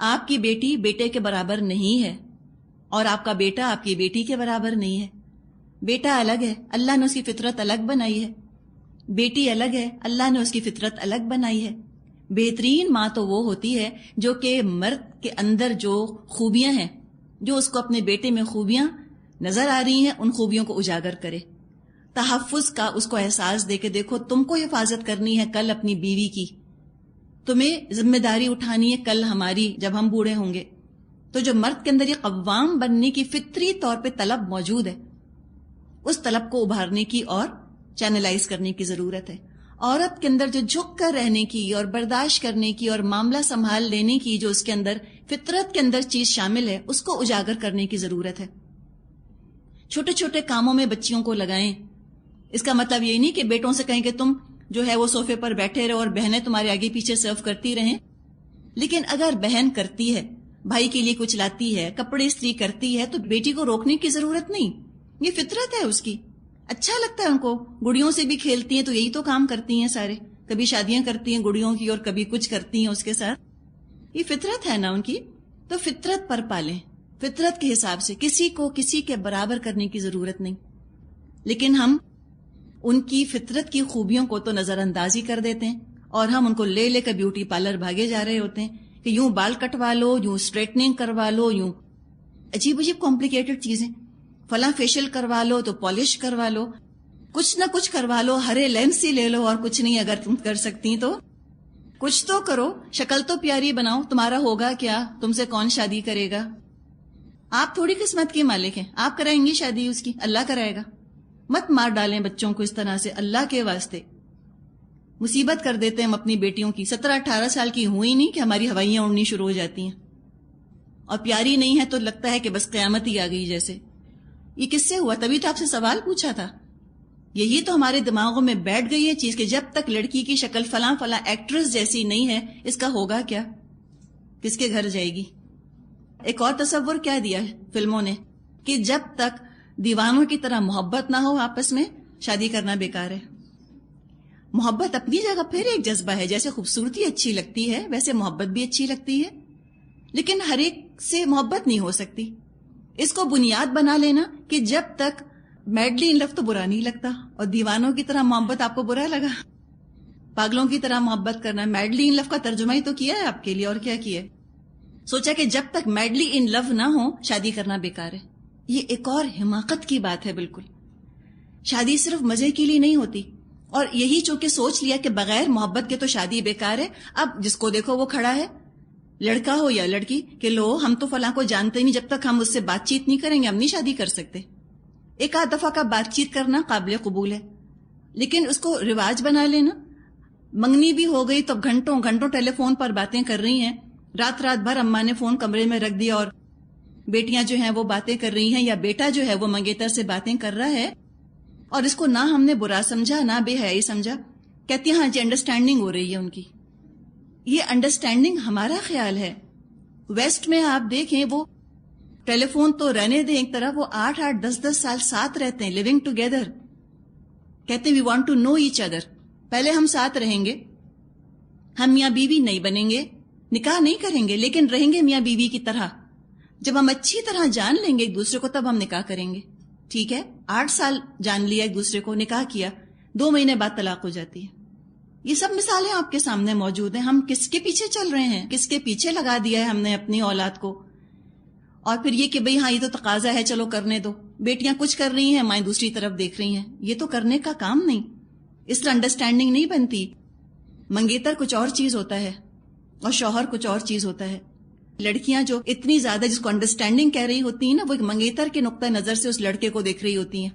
آپ کی بیٹی بیٹے کے برابر نہیں ہے اور آپ کا بیٹا آپ کی بیٹی کے برابر نہیں ہے. بیٹا الگ ہے، اللہ نے اس کی فطرت الگ بنائی ہے. بیٹی الگ ہے، اللہ نے اس کی فطرت الگ بنائی ہے. بہترین ماں تو وہ ہوتی ہے جو کہ مرد کے اندر جو خوبیاں ہیں، جو اس کو اپنے بیٹے میں خوبیاں نظر آ رہی ہیں، ان خوبیوں کو اجاگر کرے. تحفظ کا اس کو احساس دے کے دیکھو تم کو حفاظت کرنی ہے کل اپنی بیوی کی، تمہیں ذمہ داری اٹھانی ہے کل ہماری جب ہم بوڑھے ہوں گے. تو جو مرد کے اندر یہ قوام بننے کی فطری طور پہ طلب موجود ہے، اس طلب کو ابھارنے کی اور چینلائز کرنے کی ضرورت ہے. عورت کے اندر جو جھک کر رہنے کی اور برداشت کرنے کی اور معاملہ سنبھال لینے کی جو اس کے اندر فطرت کے اندر چیز شامل ہے، اس کو اجاگر کرنے کی ضرورت ہے. چھوٹے چھوٹے کاموں میں بچیوں کو لگائیں. اس کا مطلب یہ نہیں کہ بیٹوں سے کہیں کہ تم جو ہے وہ صوفے پر بیٹھے رہو اور بہنیں تمہارے آگے پیچھے سرو کرتی رہیں. لیکن اگر بہن کرتی ہے، بھائی کے لیے کچھ لاتی ہے، کپڑے استری کرتی ہے، تو بیٹی کو روکنے کی ضرورت نہیں. یہ فطرت ہے اس کی، اچھا لگتا ہے ان کو. گڑیوں سے بھی کھیلتی ہیں تو یہی تو کام کرتی ہیں سارے، کبھی شادیاں کرتی ہیں گڑیوں کی اور کبھی کچھ کرتی ہیں اس کے ساتھ. یہ فطرت ہے نا ان کی، تو فطرت پر پالیں. فطرت کے حساب سے کسی کو کسی کے برابر کرنے کی ضرورت نہیں. لیکن ہم ان کی فطرت کی خوبیوں کو تو نظر اندازی کر دیتے ہیں اور ہم ان کو لے لے کر بیوٹی پارلر بھاگے جا رہے ہوتے ہیں کہ یوں بال کٹوا لو، یوں اسٹریٹننگ کروا لو، یوں عجیب عجیب کمپلیکیٹڈ چیزیں، فلاں فیشل کروا لو تو پالش کروا لو، کچھ نہ کچھ کروا لو، ہرے لینس ہی لے لو اور کچھ نہیں. اگر تم کر سکتی تو کچھ تو کرو، شکل تو پیاری بناؤ. تمہارا ہوگا کیا؟ تم سے کون شادی کرے گا؟ آپ تھوڑی قسمت کے مالک ہیں، آپ کرائیں گی شادی اس کی، اللہ کرائے گا. مت مار ڈالیں بچوں کو اس طرح سے، اللہ کے واسطے. مصیبت کر دیتے ہیں ہم اپنی بیٹیوں کی. 17-18 سال کی ہوئی نہیں کہ ہماری ہوائیاں اڑنی شروع ہو جاتی ہیں، اور پیاری نہیں ہے تو لگتا ہے کہ بس قیامت ہی آ گئی جیسے. یہ کس سے ہوا؟ تبھی تو آپ سے سوال پوچھا تھا. یہی تو ہمارے دماغوں میں بیٹھ گئی ہے چیز کہ جب تک لڑکی کی شکل فلاں فلاں ایکٹریس جیسی نہیں ہے، اس کا ہوگا کیا؟ کس کے گھر جائے گی؟ ایک اور تصور کیا دیا ہے فلموں نے کہ جب تک دیوانوں کی طرح محبت نہ ہو آپس میں، شادی کرنا بیکار ہے. محبت اپنی جگہ پھر ایک جذبہ ہے. جیسے خوبصورتی اچھی لگتی ہے ویسے محبت بھی اچھی لگتی ہے، لیکن ہر ایک سے محبت نہیں ہو سکتی. اس کو بنیاد بنا لینا کہ جب تک میڈلی ان لو تو برا نہیں لگتا، اور دیوانوں کی طرح محبت آپ کو برا لگا. پاگلوں کی طرح محبت کرنا، میڈلی ان لو کا ترجمہ ہی تو کیا ہے آپ کے لیے، اور کیا کیا ہے. سوچا کہ جب تک میڈلی ان لو نہ ہو شادی کرنا بیکار ہے. یہ ایک اور حماقت کی بات ہے. بالکل شادی صرف مزے کے لیے نہیں ہوتی، اور یہی چونکہ سوچ لیا کہ بغیر محبت کے تو شادی بیکار ہے. اب جس کو دیکھو وہ کھڑا ہے، لڑکا ہو یا لڑکی، کہ لو ہم تو فلاں کو جانتے نہیں، جب تک ہم اس سے بات چیت نہیں کریں گے ہم نہیں شادی کر سکتے. ایک آدھ دفعہ کا بات چیت کرنا قابل قبول ہے، لیکن اس کو رواج بنا لینا. منگنی بھی ہو گئی تو گھنٹوں گھنٹوں ٹیلی فون پر باتیں کر رہی ہیں. رات رات بھر اماں نے فون کمرے میں رکھ دیا اور بیٹیاں جو ہیں وہ باتیں کر رہی ہیں، یا بیٹا جو ہے وہ منگیتر سے باتیں کر رہا ہے، اور اس کو نہ ہم نے برا سمجھا نہ بے حیائی سمجھا. کہتی ہیں ہاں جی انڈرسٹینڈنگ ہو رہی ہے ان کی. یہ انڈرسٹینڈنگ ہمارا خیال ہے. ویسٹ میں آپ دیکھیں وہ ٹیلی فون تو رہنے دیں ایک طرف، وہ 8-8 10-10 سال ساتھ رہتے ہیں، لیونگ ٹوگیدر. کہتے ہیں we want to know each other. پہلے ہم ساتھ رہیں گے، ہم میاں بیوی نہیں بنیں گے، نکاح نہیں کریں گے، لیکن رہیں گے میاں بیوی کی طرح. جب ہم اچھی طرح جان لیں گے ایک دوسرے کو تب ہم نکاح کریں گے. ٹھیک ہے 8 سال جان لیا ایک دوسرے کو، نکاح کیا، 2 مہینے بعد طلاق ہو جاتی ہے. یہ سب مثالیں آپ کے سامنے موجود ہیں. ہم کس کے پیچھے چل رہے ہیں؟ کس کے پیچھے لگا دیا ہے ہم نے اپنی اولاد کو؟ اور پھر یہ کہ بھئی ہاں یہ تو تقاضا ہے چلو کرنے دو. بیٹیاں کچھ کر رہی ہیں، مائیں دوسری طرف دیکھ رہی ہیں. یہ تو کرنے کا کام نہیں. اس طرح انڈرسٹینڈنگ نہیں بنتی. منگیتر کچھ اور چیز ہوتا ہے اور شوہر کچھ اور چیز ہوتا ہے. لڑکیاں جو اتنی زیادہ جس کو انڈرسٹینڈنگ کہہ رہی ہوتی ہیں نا، وہ ایک منگیتر کے نقطہ نظر سے اس لڑکے کو دیکھ رہی ہوتی ہیں،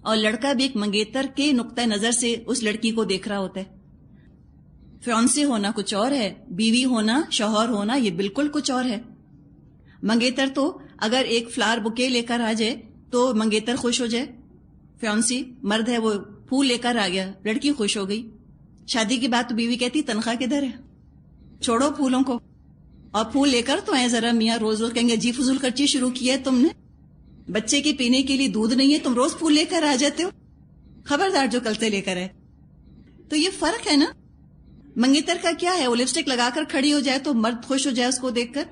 اور لڑکا بھی ایک منگیتر کے نقطہ نظر سے اس لڑکی کو دیکھ رہا ہوتا ہے. فیونسے ہونا کچھ اور ہے، بیوی ہونا، شوہر ہونا یہ بالکل کچھ اور ہے. منگیتر تو اگر ایک فلاور بکے لے کر آ جائے تو منگیتر خوش ہو جائے. فیونسی مرد ہے وہ پھول لے کر آ گیا، لڑکی خوش ہو گئی. شادی کی بات تو بیوی کہتی تنخواہ کدھر ہے، چھوڑو پھولوں کو، اور پھول لے کر تو آئے ذرا میاں. روز روز کہیں گے جی فضول خرچی شروع کی ہے تم نے، بچے کے پینے کے لیے دودھ نہیں ہے، تم روز پھول لے کر آ جاتے ہو، خبردار جو کل سے لے کر آئے. تو یہ فرق ہے نا. منگیتر کا کیا ہے؟ وہ لپسٹک لگا کر کھڑی ہو جائے تو مرد خوش ہو جائے اس کو دیکھ کر،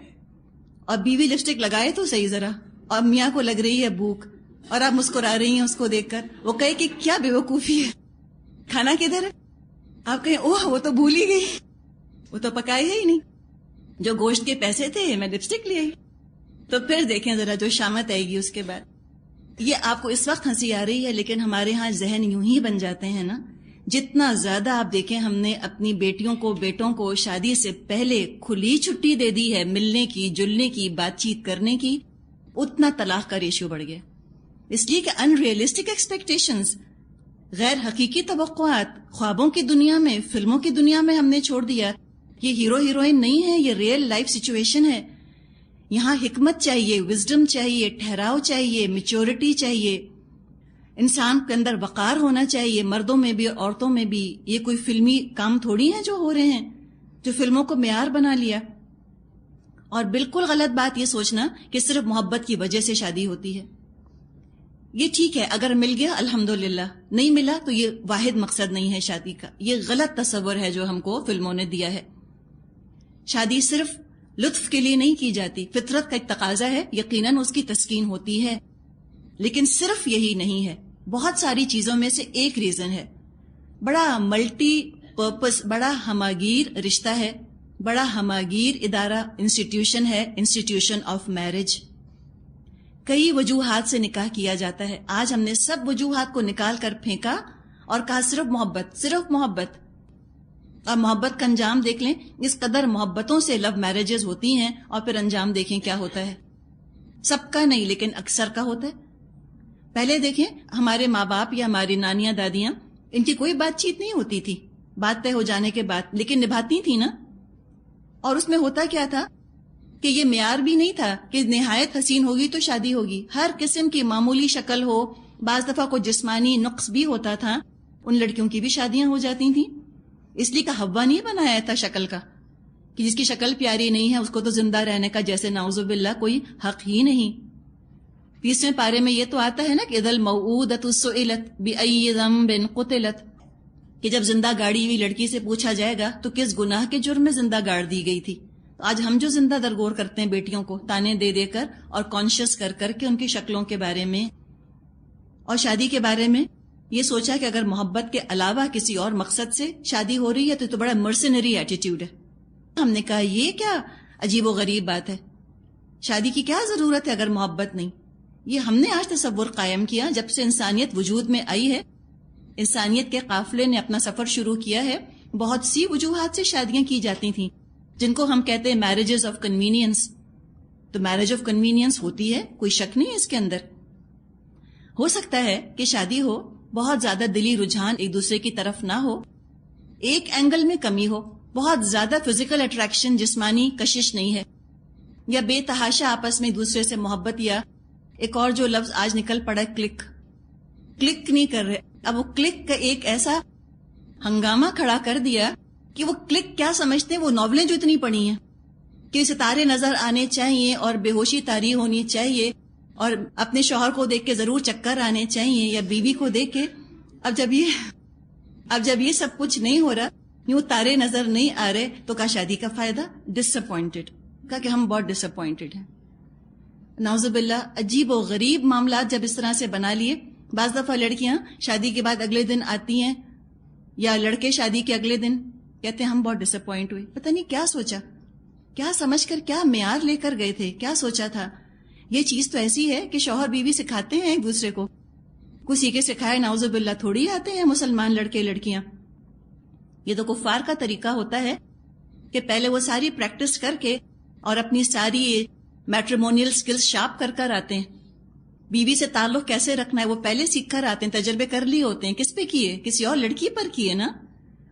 اور بیوی لپسٹک لگائے تو صحیح ذرا، اور میاں کو لگ رہی ہے بھوک اور آپ مسکرا رہی ہیں اس کو دیکھ کر، وہ کہے کہ کیا بے وقوفی ہے، کھانا کدھر ہے؟ آپ کہیں اوہ وہ تو بھول ہی گئی، وہ تو پکائی ہے ہی نہیں، جو گوشت کے پیسے تھے میں لپسٹک لے آئی۔ تو پھر دیکھیں ذرا جو شامت آئے گی اس کے بعد۔ یہ آپ کو اس وقت ہنسی آ رہی ہے، لیکن ہمارے ہاں ذہن یوں ہی بن جاتے ہیں نا۔ جتنا زیادہ آپ دیکھیں ہم نے اپنی بیٹیوں کو بیٹوں کو شادی سے پہلے کھلی چھٹی دے دی ہے ملنے کی، جلنے کی، بات چیت کرنے کی، اتنا طلاق کا ریشیو بڑھ گیا، اس لیے کہ ان ریئلسٹک ایکسپیکٹیشنز، غیر حقیقی توقعات، خوابوں کی دنیا میں، فلموں کی دنیا میں ہم نے چھوڑ دیا۔ یہ ہیرو ہیروئن نہیں ہے، یہ ریئل لائف سچویشن ہے۔ یہاں حکمت چاہیے، وزڈم چاہیے، ٹھہراؤ چاہیے، میچورٹی چاہیے، انسان کے اندر وقار ہونا چاہیے، مردوں میں بھی عورتوں میں بھی۔ یہ کوئی فلمی کام تھوڑی ہیں جو ہو رہے ہیں، جو فلموں کو معیار بنا لیا۔ اور بالکل غلط بات یہ سوچنا کہ صرف محبت کی وجہ سے شادی ہوتی ہے۔ یہ ٹھیک ہے اگر مل گیا الحمدللہ، نہیں ملا تو یہ واحد مقصد نہیں ہے شادی کا۔ یہ غلط تصور ہے جو ہم کو فلموں نے دیا ہے۔ شادی صرف لطف کے لیے نہیں کی جاتی، فطرت کا ایک تقاضا ہے، یقیناً اس کی تسکین ہوتی ہے، لیکن صرف یہی نہیں ہے، بہت ساری چیزوں میں سے ایک ریزن ہے۔ بڑا ملٹی پرپس، بڑا ہماگیر رشتہ ہے، بڑا ہماگیر ادارہ، انسٹیٹیوشن ہے، انسٹیٹیوشن آف میرج۔ کئی وجوہات سے نکاح کیا جاتا ہے۔ آج ہم نے سب وجوہات کو نکال کر پھینکا اور کہا صرف محبت، صرف محبت۔ اور محبت کا انجام دیکھ لیں، اس قدر محبتوں سے لو میرجز ہوتی ہیں اور پھر انجام دیکھیں کیا ہوتا ہے۔ سب کا نہیں لیکن اکثر کا ہوتا ہے۔ پہلے دیکھیں ہمارے ماں باپ یا ہماری نانیاں دادیاں، ان کی کوئی بات چیت نہیں ہوتی تھی بات طے ہو جانے کے بعد، لیکن نبھاتی تھی نا۔ اور اس میں ہوتا کیا تھا کہ یہ معیار بھی نہیں تھا کہ نہایت حسین ہوگی تو شادی ہوگی، ہر قسم کی معمولی شکل ہو، بعض دفعہ کوئی جسمانی نقص بھی ہوتا تھا، ان لڑکیوں کی بھی شادیاں ہو جاتی تھیں۔ اس لیے کہ حوا نہیں بنایا تھا شکل کا، کہ جس کی شکل پیاری نہیں ہے اس کو تو زندہ رہنے کا جیسے نعوذ باللہ کوئی حق ہی نہیں۔ 30ویں پارے میں یہ تو آتا ہے نا کہ اذا الموءودۃ سئلت بأی ذنب قتلت، کہ جب زندہ گاڑی ہوئی لڑکی سے پوچھا جائے گا تو کس گناہ کے جرم میں زندہ گاڑ دی گئی تھی۔ تو آج ہم جو زندہ درگور کرتے ہیں بیٹیوں کو تانے دے دے کر اور کانشیس کر کر کے ان کی شکلوں کے بارے میں اور شادی کے بارے میں، یہ سوچا کہ اگر محبت کے علاوہ کسی اور مقصد سے شادی ہو رہی ہے تو بڑا مرسنری ایٹیٹیوڈ ہے۔ ہم نے کہا یہ کیا عجیب و غریب بات ہے، شادی کی کیا ضرورت ہے اگر محبت نہیں۔ یہ ہم نے آج تصور قائم کیا جب سے انسانیت وجود میں آئی ہے، انسانیت کے قافلے نے اپنا سفر شروع کیا ہے۔ بہت سی وجوہات سے شادیاں کی جاتی تھیں جن کو ہم کہتے ہیں میرجز آف کنوینئنس۔ تو میرج آف کنوینئنس ہوتی ہے، کوئی شک نہیں اس کے اندر۔ ہو سکتا ہے کہ شادی ہو، بہت زیادہ دلی رجحان ایک دوسرے کی طرف نہ ہو، ایک اینگل میں کمی ہو، بہت زیادہ فزیکل اٹریکشن، جسمانی کشش نہیں ہے، یا بے تحاشا آپس میں ایک دوسرے سے محبت، یا ایک اور جو لفظ آج نکل پڑا کلک نہیں کر رہے۔ اب وہ کلک کا ایک ایسا ہنگامہ کھڑا کر دیا کہ وہ کلک کیا سمجھتے ہیں، وہ ناولیں جو اتنی پڑھی ہیں کہ ستارے نظر آنے چاہیے اور بے ہوشی طاری ہونی چاہیے اور اپنے شوہر کو دیکھ کے ضرور چکر آنے چاہیے یا بیوی کو دیکھ کے۔ اب جب یہ سب کچھ نہیں ہو رہا، یوں تارے نظر نہیں آ رہے، تو کا شادی کا فائدہ؟ ڈس اپوائنٹڈ، کہا کہ ہم بہت ڈس اپوائنٹڈ ہیں۔ نعوذ باللہ، عجیب و غریب معاملات جب اس طرح سے بنا لیے۔ بعض دفعہ لڑکیاں شادی کے بعد اگلے دن آتی ہیں یا لڑکے شادی کے اگلے دن کہتے ہیں ہم بہت ڈس اپوائنٹ ہوئے، پتہ نہیں کیا سوچا، کیا سمجھ کر، کیا معیار لے کر گئے تھے، کیا سوچا تھا۔ یہ چیز تو ایسی ہے کہ شوہر بیوی سکھاتے ہیں ایک دوسرے کو، کسی کے سکھائے نعوذ باللہ تھوڑی آتے ہیں مسلمان لڑکے لڑکیاں۔ یہ تو کفار کا طریقہ ہوتا ہے کہ پہلے وہ ساری پریکٹس کر کے اور اپنی ساری میٹریمونیل سکلز شارپ کر کر آتے ہیں۔ بیوی سے تعلق کیسے رکھنا ہے وہ پہلے سیکھ کر آتے ہیں، تجربے کر لیے ہوتے ہیں۔ کس پہ کیے؟ کسی اور لڑکی پر کیے نا۔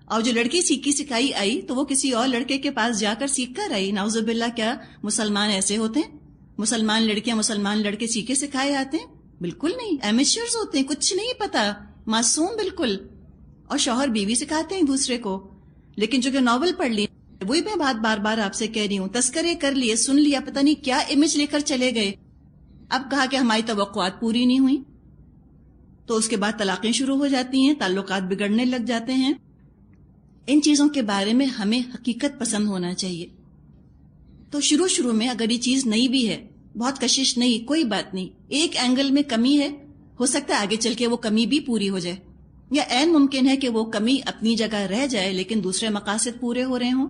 اور جو لڑکی سیکھی سکھائی آئی تو وہ کسی اور لڑکے کے پاس جا کر سیکھ کر آئی۔ نعوذ باللہ، کیا مسلمان ایسے ہوتے ہیں؟ مسلمان لڑکیاں مسلمان لڑکے سیکھے سکھائے آتے ہیں؟ بالکل نہیں، ایمیچرز ہوتے ہیں، کچھ نہیں پتا، معصوم بالکل۔ اور شوہر بیوی سکھاتے ہیں ایک دوسرے کو۔ لیکن جو کہ ناول پڑھ لی، وہی میں بات بار بار آپ سے کہہ رہی ہوں، تذکرے کر لیے، سن لیا، پتہ نہیں کیا امیج لے کر چلے گئے۔ اب کہا کہ ہماری توقعات پوری نہیں ہوئی، تو اس کے بعد طلاقیں شروع ہو جاتی ہیں، تعلقات بگڑنے لگ جاتے ہیں۔ ان چیزوں کے بارے میں ہمیں حقیقت پسند ہونا چاہیے. تو شروع میں اگر یہ چیز نئی بھی ہے، بہت کشش نہیں، کوئی بات نہیں، ایک اینگل میں کمی ہے، ہو سکتا ہے آگے چل کے وہ کمی بھی پوری ہو جائے، یا عین ممکن ہے کہ وہ کمی اپنی جگہ رہ جائے لیکن دوسرے مقاصد پورے ہو رہے ہوں.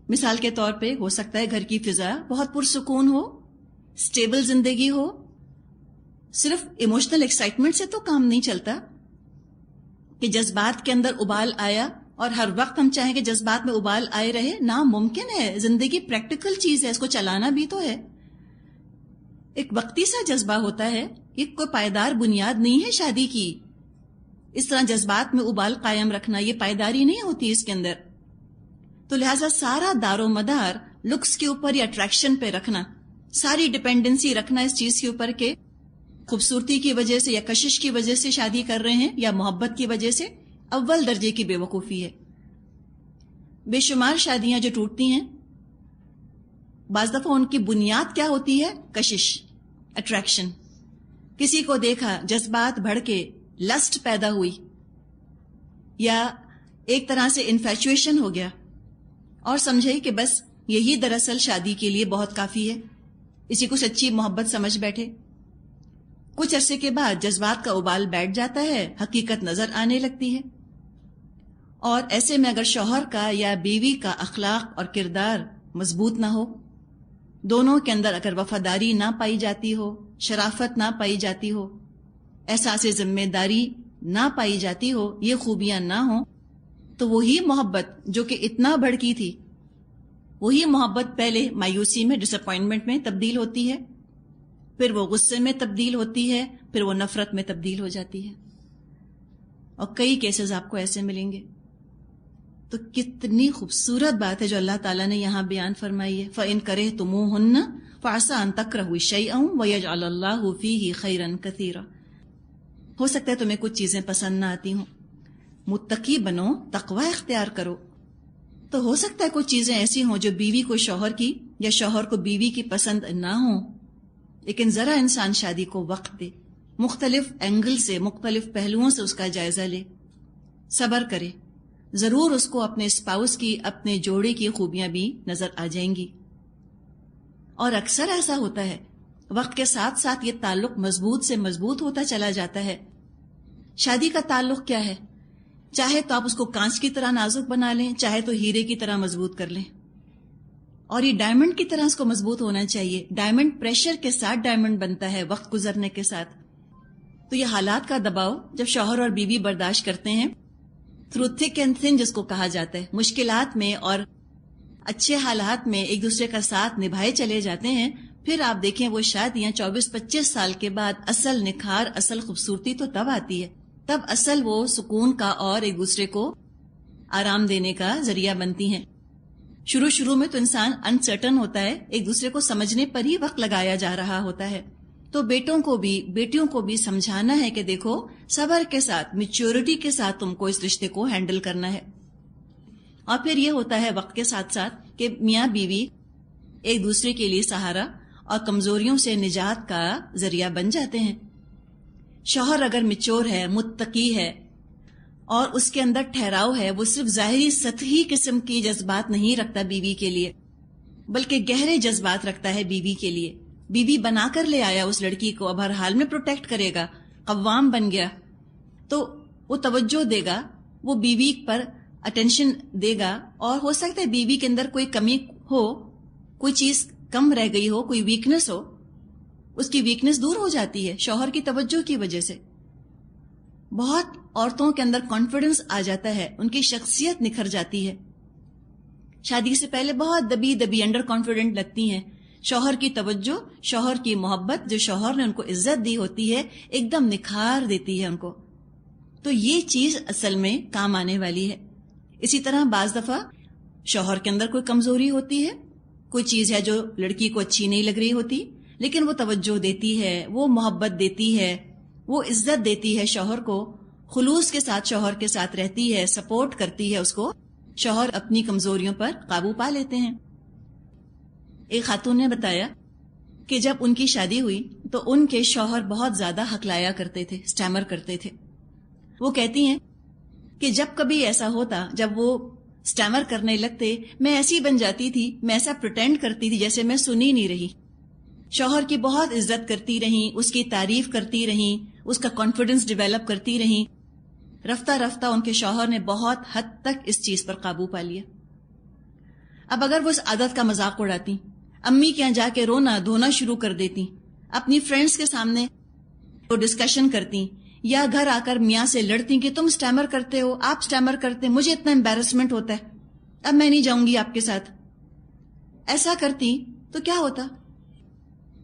مثال کے طور پہ ہو سکتا ہے گھر کی فضا بہت پرسکون ہو، سٹیبل زندگی ہو. صرف ایموشنل ایکسائٹمنٹ سے تو کام نہیں چلتا کہ جذبات کے اندر ابال آیا اور ہر وقت ہم چاہیں کہ جذبات میں ابال آئے رہے. ناممکن ہے. زندگی پریکٹیکل چیز ہے، اس کو چلانا بھی تو ہے. ایک وقتی سا جذبہ ہوتا ہے، یہ کوئی پائیدار بنیاد نہیں ہے شادی کی. اس طرح جذبات میں ابال قائم رکھنا یہ پائیداری نہیں ہوتی اس کے اندر. تو لہٰذا سارا دار و مدار لکس کے اوپر یا اٹریکشن پہ رکھنا، ساری ڈپینڈنسی رکھنا اس چیز کے اوپر کہ خوبصورتی کی وجہ سے یا کشش کی وجہ سے شادی کر رہے ہیں یا محبت کی وجہ سے، اول درجے کی بے وقوفی ہے. بے شمار شادیاں جو ٹوٹتی ہیں، بعض دفعہ ان کی بنیاد کیا ہوتی ہے؟ کشش، اٹریکشن. کسی کو دیکھا، جذبات بڑھ کے لسٹ پیدا ہوئی، یا ایک طرح سے انفیچویشن ہو گیا اور سمجھے کہ بس یہی دراصل شادی کے لیے بہت کافی ہے، اسی کو سچی محبت سمجھ بیٹھے. کچھ عرصے کے بعد جذبات کا ابال بیٹھ جاتا ہے، حقیقت نظر آنے لگتی ہے. اور ایسے میں اگر شوہر کا یا بیوی کا اخلاق اور کردار مضبوط نہ ہو، دونوں کے اندر اگر وفاداری نہ پائی جاتی ہو، شرافت نہ پائی جاتی ہو، احساس ذمہ داری نہ پائی جاتی ہو، یہ خوبیاں نہ ہوں، تو وہی محبت جو کہ اتنا بڑکی تھی، وہی محبت پہلے مایوسی میں، ڈس اپوائنٹمنٹ میں تبدیل ہوتی ہے، پھر وہ غصے میں تبدیل ہوتی ہے، پھر وہ نفرت میں تبدیل ہو جاتی ہے. اور کئی کیسز آپ کو ایسے ملیں گے. تو کتنی خوبصورت بات ہے جو اللہ تعالیٰ نے یہاں بیان فرمائی ہے. فَإِن كَرِهْتُمُوهُنَّ فَعَسَىٰ أَن تَكْرَهُوا شَيْئًا وَيَجْعَلَ اللَّهُ فِيهِ خَيْرًا كَثِيرًا. ہو سکتا ہے تمہیں کچھ چیزیں پسند نہ آتی ہوں، متقی بنو، تقوی اختیار کرو. تو ہو سکتا ہے کچھ چیزیں ایسی ہوں جو بیوی کو شوہر کی یا شوہر کو بیوی کی پسند نہ ہوں، لیکن ذرا انسان شادی کو وقت دے، مختلف اینگل سے، مختلف پہلوؤں سے اس کا جائزہ لے، صبر کرے، ضرور اس کو اپنے اسپاؤس کی، اپنے جوڑے کی خوبیاں بھی نظر آ جائیں گی. اور اکثر ایسا ہوتا ہے، وقت کے ساتھ ساتھ یہ تعلق مضبوط سے مضبوط ہوتا چلا جاتا ہے. شادی کا تعلق کیا ہے؟ چاہے تو آپ اس کو کانچ کی طرح نازک بنا لیں، چاہے تو ہیرے کی طرح مضبوط کر لیں. اور یہ ڈائمنڈ کی طرح اس کو مضبوط ہونا چاہیے. ڈائمنڈ پریشر کے ساتھ ڈائمنڈ بنتا ہے وقت گزرنے کے ساتھ. تو یہ حالات کا دباؤ جب شوہر اور بیوی برداشت کرتے ہیں، تھرو تھک اینڈ تھن جس کو کہا جاتا ہے، مشکلات میں اور اچھے حالات میں ایک دوسرے کا ساتھ نبھائے چلے جاتے ہیں، پھر آپ دیکھیں وہ شادیاں 24-25 سال کے بعد اصل نکھار، اصل خوبصورتی تو تب آتی ہے، تب اصل وہ سکون کا اور ایک دوسرے کو آرام دینے کا ذریعہ بنتی ہیں. شروع میں تو انسان انسرٹن ہوتا ہے، ایک دوسرے کو سمجھنے پر ہی وقت لگایا جا رہا ہوتا ہے. تو بیٹوں کو بھی، بیٹیوں کو بھی سمجھانا ہے کہ دیکھو، صبر کے ساتھ، میچورٹی کے ساتھ تم کو اس رشتے کو ہینڈل کرنا ہے. اور پھر یہ ہوتا ہے وقت کے ساتھ ساتھ کہ میاں بیوی ایک دوسرے کے لیے سہارا اور کمزوریوں سے نجات کا ذریعہ بن جاتے ہیں. شوہر اگر میچور ہے، متقی ہے اور اس کے اندر ٹھہراؤ ہے، وہ صرف ظاہری سطحی قسم کی جذبات نہیں رکھتا بیوی کے لیے، بلکہ گہرے جذبات رکھتا ہے بیوی کے لیے. بیوی بنا کر لے آیا اس لڑکی کو، اب ہر حال میں پروٹیکٹ کرے گا، قوام بن گیا، تو وہ توجہ دے گا، وہ بیوی پر اٹینشن دے گا. اور ہو سکتا ہے بیوی کے اندر کوئی کمی ہو، کوئی چیز کم رہ گئی ہو، کوئی ویکنس ہو، اس کی ویکنس دور ہو جاتی ہے شوہر کی توجہ کی وجہ سے. بہت عورتوں کے اندر کانفیڈنس آ جاتا ہے، ان کی شخصیت نکھر جاتی ہے. شادی سے پہلے بہت دبی انڈر کانفیڈنٹ لگتی ہیں. شوہر کی توجہ، شوہر کی محبت جو شوہر نے ان کو عزت دی ہوتی ہے، ایک دم نکھار دیتی ہے ان کو. تو یہ چیز اصل میں کام آنے والی ہے. اسی طرح بعض دفعہ شوہر کے اندر کوئی کمزوری ہوتی ہے، کوئی چیز ہے جو لڑکی کو اچھی نہیں لگ رہی ہوتی، لیکن وہ توجہ دیتی ہے، وہ محبت دیتی ہے، وہ عزت دیتی ہے شوہر کو، خلوص کے ساتھ شوہر کے ساتھ رہتی ہے، سپورٹ کرتی ہے اس کو. شوہر اپنی کمزوریوں پر قابو پا لیتے ہیں. ایک خاتون نے بتایا کہ جب ان کی شادی ہوئی تو ان کے شوہر بہت زیادہ ہکلایا کرتے تھے، اسٹیمر کرتے تھے. وہ کہتی ہیں کہ جب کبھی ایسا ہوتا، جب وہ اسٹیمر کرنے لگتے، میں ایسی بن جاتی تھی، میں ایسا پریٹینڈ کرتی تھی جیسے میں سنی نہیں رہی. شوہر کی بہت عزت کرتی رہیں، اس کی تعریف کرتی رہیں، اس کا کانفیڈنس ڈیولپ کرتی رہیں. رفتہ رفتہ ان کے شوہر نے بہت حد تک اس چیز پر قابو پا لیا. اب اگر وہ اس عادت کا مذاق اڑاتی، امی کے یہاں جا کے رونا دھونا شروع کر دیتی، اپنی فرینڈز کے سامنے وہ ڈسکشن کرتی، یا گھر آ کر میاں سے لڑتی کہ تم سٹیمر کرتے ہو، آپ سٹیمر کرتے، مجھے اتنا امبیرسمنٹ ہوتا ہے، اب میں نہیں جاؤں گی آپ کے ساتھ. ایسا کرتی تو کیا ہوتا؟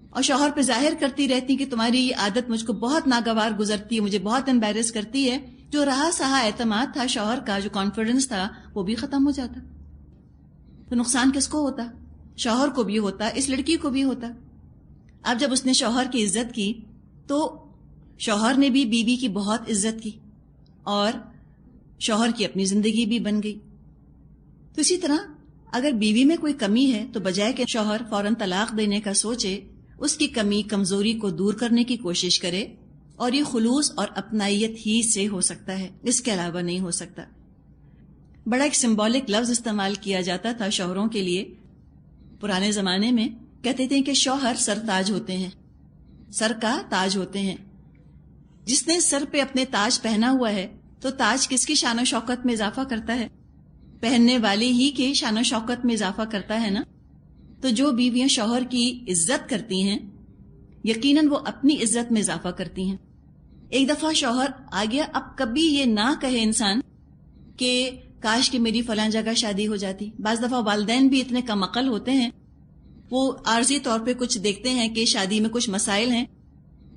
اور شوہر پہ ظاہر کرتی رہتی کہ تمہاری یہ عادت مجھ کو بہت ناگوار گزرتی ہے، مجھے بہت امبیرس کرتی ہے. جو رہا سہا اعتماد تھا شوہر کا، جو کانفیڈنس تھا، وہ بھی ختم ہو جاتا. تو نقصان کس کو ہوتا؟ شوہر کو بھی ہوتا، اس لڑکی کو بھی ہوتا. اب جب اس نے شوہر کی عزت کی تو شوہر نے بھی بیوی کی بہت عزت کی اور شوہر کی اپنی زندگی بھی بن گئی. تو اسی طرح اگر بیوی میں کوئی کمی ہے تو بجائے کہ شوہر فوراً طلاق دینے کا سوچے، اس کی کمی کمزوری کو دور کرنے کی کوشش کرے. اور یہ خلوص اور اپنائیت ہی سے ہو سکتا ہے، اس کے علاوہ نہیں ہو سکتا. بڑا ایک سمبولک لفظ استعمال کیا جاتا تھا شوہروں کے لیے پرانے زمانے میں. کہتے تھے کہ شوہر سر تاج ہوتے ہیں، سر کا تاج ہوتے ہیں. جس نے سر پہ اپنے تاج پہنا ہوا ہے تو تاج کس کی شان و شوکت میں اضافہ کرتا ہے؟ پہننے والے ہی کے شان و شوکت میں اضافہ کرتا ہے نا. تو جو بیویاں شوہر کی عزت کرتی ہیں یقیناً وہ اپنی عزت میں اضافہ کرتی ہیں. ایک دفعہ شوہر آ گیا، اب کبھی یہ نہ کہے انسان کہ کاش کہ میری فلاں جگہ شادی ہو جاتی. بعض دفعہ والدین بھی اتنے کم عقل ہوتے ہیں، وہ عارضی طور پہ کچھ دیکھتے ہیں کہ شادی میں کچھ مسائل ہیں،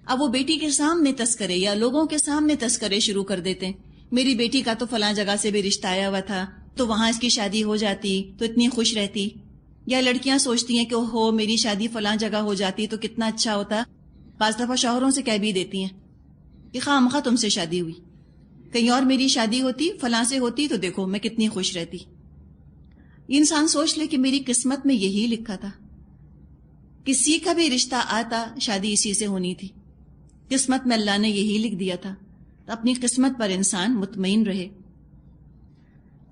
اب وہ بیٹی کے سامنے تذکرے یا لوگوں کے سامنے تذکرے شروع کر دیتے ہیں. میری بیٹی کا تو فلاں جگہ سے بھی رشتہ آیا ہوا تھا، تو وہاں اس کی شادی ہو جاتی تو اتنی خوش رہتی. یا لڑکیاں سوچتی ہیں کہ اوہو میری شادی فلاں جگہ ہو جاتی تو کتنا اچھا ہوتا. بعض دفعہ شوہروں سے کہہ بھی دیتی ہیں کہ خواہ مخواہ تم سے شادی ہوئی، کہیں اور میری شادی ہوتی فلاں سے ہوتی تو دیکھو میں کتنی خوش رہتی. انسان سوچ لے کہ میری قسمت میں یہی لکھا تھا، کسی کا بھی رشتہ آتا شادی اسی سے ہونی تھی، قسمت میں اللہ نے یہی لکھ دیا تھا. تو اپنی قسمت پر انسان مطمئن رہے.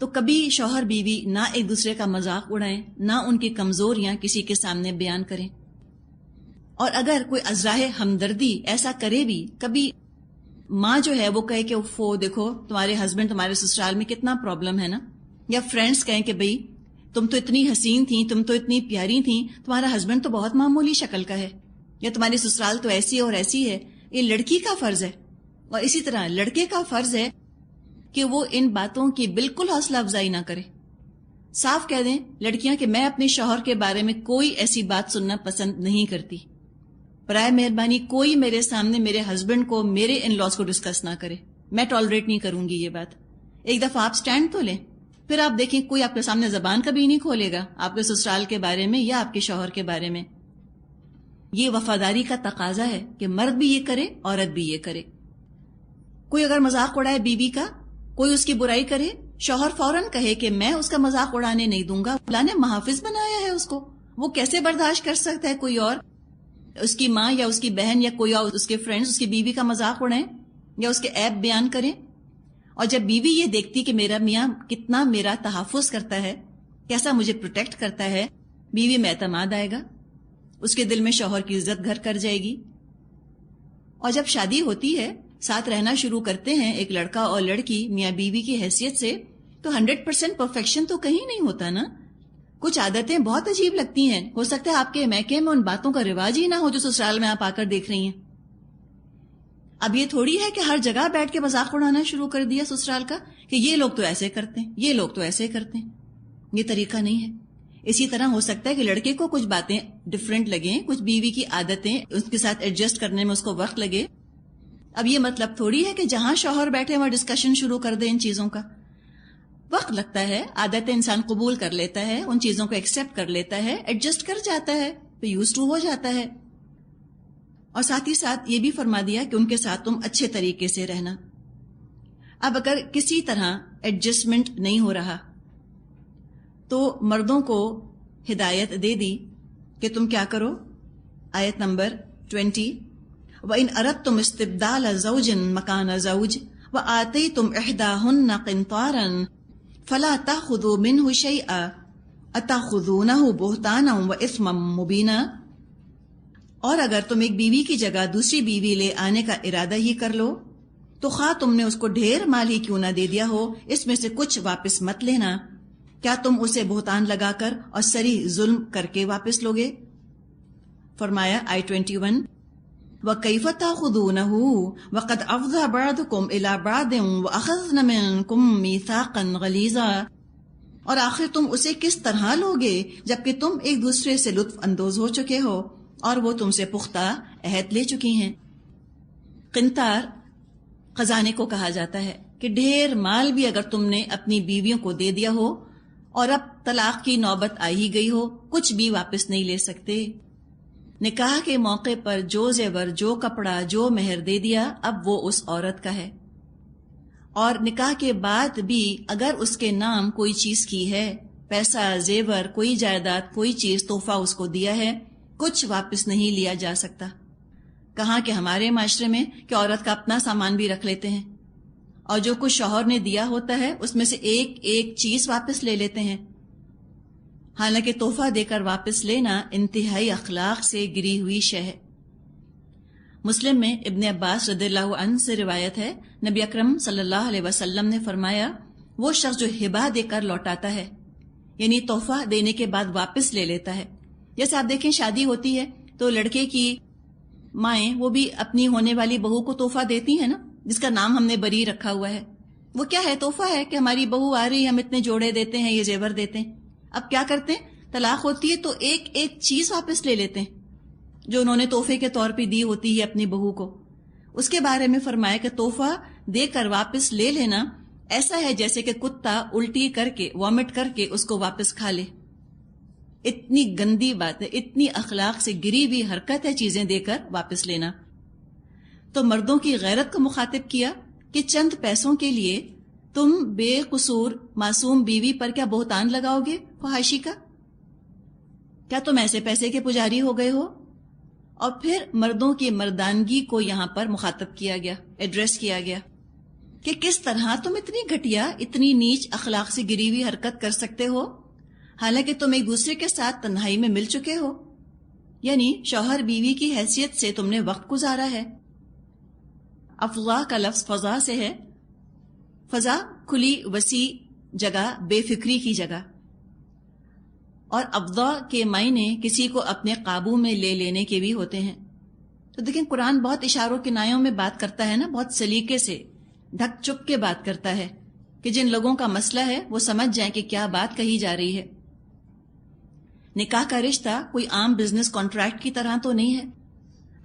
تو کبھی شوہر بیوی نہ ایک دوسرے کا مذاق اڑائیں، نہ ان کی کمزوریاں کسی کے سامنے بیان کریں. اور اگر کوئی ازراہ ہمدردی ایسا کرے بھی، کبھی ماں جو ہے وہ کہے کہ اوفو دیکھو تمہارے ہسبینڈ تمہارے سسرال میں کتنا پرابلم ہے نا، یا فرینڈز کہیں کہ بھئی تم تو اتنی حسین تھیں، تم تو اتنی پیاری تھیں، تمہارا ہسبینڈ تو بہت معمولی شکل کا ہے، یا تمہاری سسرال تو ایسی اور ایسی ہے. یہ لڑکی کا فرض ہے. اور اسی طرح لڑکے کا فرض ہے کہ وہ ان باتوں کی بالکل حوصلہ افزائی نہ کرے. صاف کہہ دیں لڑکیاں کہ میں اپنے شوہر کے بارے میں کوئی ایسی بات سننا پسند نہیں کرتی، برائے مہربانی کوئی میرے سامنے میرے ہسبینڈ کو میرے ان لاز کو ڈسکس نہ کرے، میں ٹالریٹ نہیں کروں گی یہ بات. ایک دفعہ آپ سٹینڈ تو لیں، پھر آپ دیکھیں کوئی آپ کے سامنے زبان کبھی نہیں کھولے گا آپ کے سسرال کے بارے میں یا آپ کے شوہر کے بارے میں. یہ وفاداری کا تقاضا ہے کہ مرد بھی یہ کرے، عورت بھی یہ کرے. کوئی اگر مذاق اڑائے بیوی کا، کوئی اس کی برائی کرے، شوہر فوراً کہے کہ میں اس کا مذاق اڑانے نہیں دوں گا، اللہ نے محافظ بنایا ہے اس کو، وہ کیسے برداشت کر سکتا ہے کوئی اور اس کی ماں یا اس کی بہن یا کوئی اور اس کے فرینڈز اس کی بیوی کا مذاق اڑائیں یا اس کے عیب بیان کریں. اور جب بیوی یہ دیکھتی کہ میرا میاں کتنا میرا تحفظ کرتا ہے، کیسا مجھے پروٹیکٹ کرتا ہے، بیوی میں اعتماد آئے گا، اس کے دل میں شوہر کی عزت گھر کر جائے گی. اور جب شادی ہوتی ہے، ساتھ رہنا شروع کرتے ہیں ایک لڑکا اور لڑکی میاں بیوی کی حیثیت سے، تو 100% پرفیکشن تو کہیں نہیں ہوتا نا. کچھ عادتیں بہت عجیب لگتی ہیں، ہو سکتا ہے آپ کے میکے میں ان باتوں کا رواج ہی نہ ہو جو سسرال میں آپ آ کر دیکھ رہی ہیں. اب یہ تھوڑی ہے کہ ہر جگہ بیٹھ کے مذاق اڑانا شروع کر دیا سسرال کا کہ یہ لوگ تو ایسے کرتے ہیں، یہ لوگ تو ایسے کرتے ہیں. یہ طریقہ نہیں ہے. اسی طرح ہو سکتا ہے کہ لڑکے کو کچھ باتیں ڈفرینٹ لگیں، کچھ بیوی کی عادتیں اس کے ساتھ ایڈجسٹ کرنے میں اس کو وقت لگے. اب یہ مطلب تھوڑی ہے کہ جہاں شوہر بیٹھے وہاں ڈسکشن شروع کر دیں ان چیزوں کا. وقت لگتا ہے، عادتیں انسان قبول کر لیتا ہے، ان چیزوں کو ایکسیپٹ کر لیتا ہے، ایڈجسٹ کر جاتا ہے، تو یوز ٹو ہو جاتا ہے. اور ساتھ ہی ساتھ یہ بھی فرما دیا کہ ان کے ساتھ تم اچھے طریقے سے رہنا. اب اگر کسی طرح ایڈجسٹمنٹ نہیں ہو رہا تو مردوں کو ہدایت دے دی کہ تم کیا کرو. آیت نمبر 20 وَإِنْ أَرَدْتُمْ اسْتِبْدَالَ زَوْجٍ مَكَانَ زَوْجٍ وَآتَيْتُمْ إِحْدَاهُنَّ قِنْطَارًا فلا تأخذوا منه شيئا اتأخذونه بهتانا وإثما مبینا، اور اگر تم ایک بیوی کی جگہ دوسری بیوی لے آنے کا ارادہ ہی کر لو تو خواہ تم نے اس کو ڈھیر مال ہی کیوں نہ دے دیا ہو، اس میں سے کچھ واپس مت لینا، کیا تم اسے بہتان لگا کر اور صریح ظلم کر کے واپس لوگے؟ فرمایا آیت 21 وَكَيْفَ تَأْخُذُونَهُ وَقَدْ أَفْضَىٰ بَعْضُكُمْ إِلَىٰ بَعْضٍ وَأَخَذْنَ مِنكُم مِّيثَاقًا غَلِيظًا، اور آخر تم اسے کس طرح لوگے جبکہ تم ایک دوسرے سے لطف اندوز ہو چکے ہو اور وہ تم سے پختہ عہد لے چکی ہیں۔ قنطار خزانے کو کہا جاتا ہے کہ ڈھیر مال بھی اگر تم نے اپنی بیویوں کو دے دیا ہو اور اب طلاق کی نوبت آ ہی گئی ہو، کچھ بھی واپس نہیں لے سکتے۔ نکاح کے موقع پر جو زیور، جو کپڑا، جو مہر دے دیا اب وہ اس عورت کا ہے، اور نکاح کے بعد بھی اگر اس کے نام کوئی چیز کی ہے، پیسہ، زیور، کوئی جائیداد، کوئی چیز تحفہ اس کو دیا ہے، کچھ واپس نہیں لیا جا سکتا۔ کہاں کہ ہمارے معاشرے میں کہ عورت کا اپنا سامان بھی رکھ لیتے ہیں اور جو کچھ شوہر نے دیا ہوتا ہے اس میں سے ایک ایک چیز واپس لے لیتے ہیں، حالانکہ تحفہ دے کر واپس لینا انتہائی اخلاق سے گری ہوئی شے ہے۔ مسلم میں ابن عباس رضی اللہ عنہ سے روایت ہے، نبی اکرم صلی اللہ علیہ وسلم نے فرمایا، وہ شخص جو ہبہ دے کر لوٹاتا ہے، یعنی تحفہ دینے کے بعد واپس لے لیتا ہے، جیسے آپ دیکھیں شادی ہوتی ہے تو لڑکے کی مائیں وہ بھی اپنی ہونے والی بہو کو تحفہ دیتی ہیں نا، جس کا نام ہم نے بری رکھا ہوا ہے۔ وہ کیا ہے؟ تحفہ ہے کہ ہماری بہو آ رہی ہے، ہم اتنے جوڑے دیتے ہیں، یہ زیور دیتے ہیں۔ اب کیا کرتے ہیں؟ طلاق ہوتی ہے تو ایک ایک چیز واپس لے لیتے ہیں جو انہوں نے تحفے کے طور پہ دی ہوتی ہے اپنی بہو کو۔ اس کے بارے میں فرمایا کہ تحفہ دے کر واپس لے لینا ایسا ہے جیسے کہ کتا الٹی کر کے، وامٹ کر کے اس کو واپس کھا لے۔ اتنی گندی بات ہے، اتنی اخلاق سے گری ہوئی حرکت ہے چیزیں دے کر واپس لینا۔ تو مردوں کی غیرت کو مخاطب کیا کہ چند پیسوں کے لیے تم بے قصور معصوم بیوی پر کیا بہتان لگاؤ گے فحاشی کا؟ کیا تم ایسے پیسے کے پجاری ہو گئے ہو؟ اور پھر مردوں کی مردانگی کو یہاں پر مخاطب کیا گیا، ایڈریس کیا گیا کہ کس طرح تم اتنی گھٹیا، اتنی نیچ اخلاق سے گری ہوئی حرکت کر سکتے ہو، حالانکہ تم ایک دوسرے کے ساتھ تنہائی میں مل چکے ہو، یعنی شوہر بیوی کی حیثیت سے تم نے وقت گزارا ہے۔ افضا کا لفظ فضا سے ہے، فضا کھلی وسیع جگہ، بے فکری کی جگہ، اور افضا کے معنی کسی کو اپنے قابو میں لے لینے کے بھی ہوتے ہیں۔ تو دیکھیں قرآن بہت اشاروں کنایوں میں بات کرتا ہے نا، بہت سلیقے سے ڈھک چھپ کے بات کرتا ہے کہ جن لوگوں کا مسئلہ ہے وہ سمجھ جائیں کہ کیا بات کہی جا رہی ہے۔ نکاح کا رشتہ کوئی عام بزنس کانٹریکٹ کی طرح تو نہیں ہے،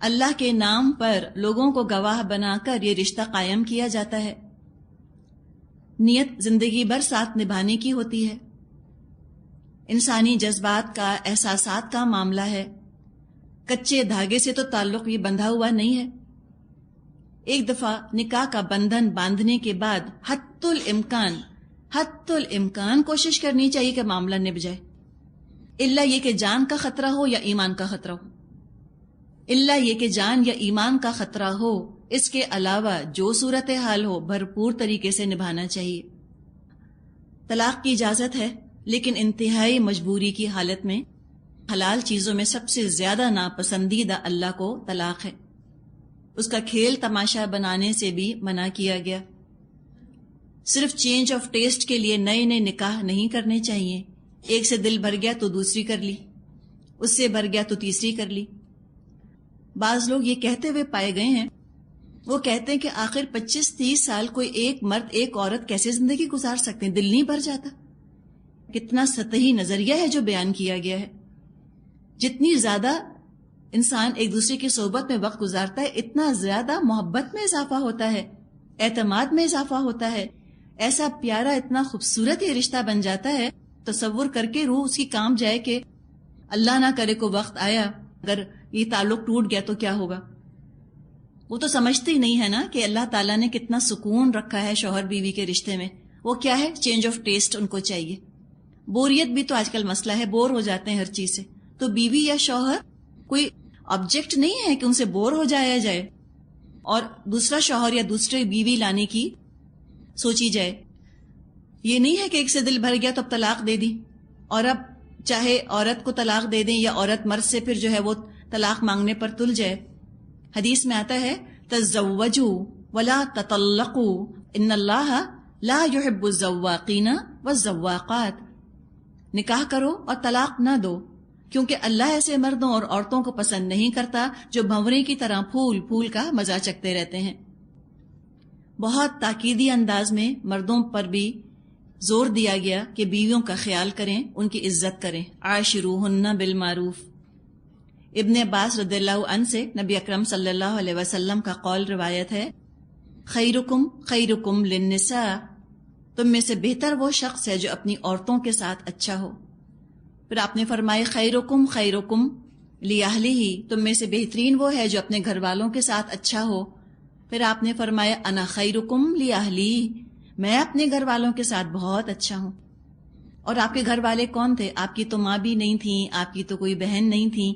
اللہ کے نام پر لوگوں کو گواہ بنا کر یہ رشتہ قائم کیا جاتا ہے۔ نیت زندگی بھر ساتھ نبھانے کی ہوتی ہے، انسانی جذبات کا، احساسات کا معاملہ ہے، کچے دھاگے سے تو تعلق یہ بندھا ہوا نہیں ہے۔ ایک دفعہ نکاح کا بندھن باندھنے کے بعد حتی الامکان کوشش کرنی چاہیے کہ معاملہ نبھ جائے، الا یہ کہ جان کا خطرہ ہو یا ایمان کا خطرہ ہو، الا یہ کہ جان یا ایمان کا خطرہ ہو، اس کے علاوہ جو صورتحال ہو بھرپور طریقے سے نبھانا چاہیے۔ طلاق کی اجازت ہے، لیکن انتہائی مجبوری کی حالت میں۔ حلال چیزوں میں سب سے زیادہ ناپسندیدہ اللہ کو طلاق ہے، اس کا کھیل تماشا بنانے سے بھی منع کیا گیا۔ صرف چینج آف ٹیسٹ کے لیے نئے نئے نکاح نہیں کرنے چاہیے، ایک سے دل بھر گیا تو دوسری کر لی، اس سے بھر گیا تو تیسری کر لی۔ بعض لوگ یہ کہتے ہوئے پائے گئے ہیں، وہ کہتے ہیں کہ آخر 25-30 سال کوئی ایک مرد ایک عورت کیسے زندگی گزار سکتے ہیں، دل نہیں بھر جاتا؟ کتنا سطحی نظریہ ہے جو بیان کیا گیا ہے۔ جتنی زیادہ انسان ایک دوسرے کی صحبت میں وقت گزارتا ہے اتنا زیادہ محبت میں اضافہ ہوتا ہے، اعتماد میں اضافہ ہوتا ہے، ایسا پیارا اتنا خوبصورت یہ رشتہ بن جاتا ہے، تصور کر کے روح اس کی کام جائے کہ اللہ نہ کرے کو وقت آیا اگر یہ تعلق ٹوٹ گیا تو کیا ہوگا۔ وہ تو سمجھتے ہی نہیں ہے نا کہ اللہ تعالیٰ نے کتنا سکون رکھا ہے شوہر بیوی کے رشتے میں۔ وہ کیا ہے؟ چینج آف ٹیسٹ ان کو چاہیے۔ بوریت بھی تو آج کل مسئلہ ہے، بور ہو جاتے ہیں ہر چیز سے۔ تو بیوی یا شوہر کوئی آبجیکٹ نہیں ہے کہ ان سے بور ہو جایا جائے اور دوسرا شوہر یا دوسری بیوی لانے کی سوچی جائے۔ یہ نہیں ہے کہ ایک سے دل بھر گیا تو اب طلاق دے دی، اور اب چاہے عورت کو طلاق دے دیں یا عورت مرد سے پھر جو ہے وہ طلاق مانگنے پر تل جائے۔ حدیث میں آتا ہے تزوجوا ولا تطلقوا ان اللہ لا يحب الزواقین والزواقات، نکاح کرو اور طلاق نہ دو، کیونکہ اللہ ایسے مردوں اور عورتوں کو پسند نہیں کرتا جو بھنورے کی طرح پھول پھول کا مزہ چکھتے رہتے ہیں۔ بہت تاکیدی انداز میں مردوں پر بھی زور دیا گیا کہ بیویوں کا خیال کریں، ان کی عزت کریں، عاشروہن بالمعروف۔ ابن عباس رضی اللہ عنہ سے نبی اکرم صلی اللہ علیہ وسلم کا قول روایت ہے، خیرکم خیرکم للنساء، تم میں سے بہتر وہ شخص ہے جو اپنی عورتوں کے ساتھ اچھا ہو۔ پھر آپ نے فرمایا خیرکم خیرکم لأہلہ، تم میں سے بہترین وہ ہے جو اپنے گھر والوں کے ساتھ اچھا ہو۔ پھر آپ نے فرمایا انا خیرکم لأہلی، میں اپنے گھر والوں کے ساتھ بہت اچھا ہوں۔ اور آپ کے گھر والے کون تھے؟ آپ کی تو ماں بھی نہیں تھیں، آپ کی تو کوئی بہن نہیں تھی،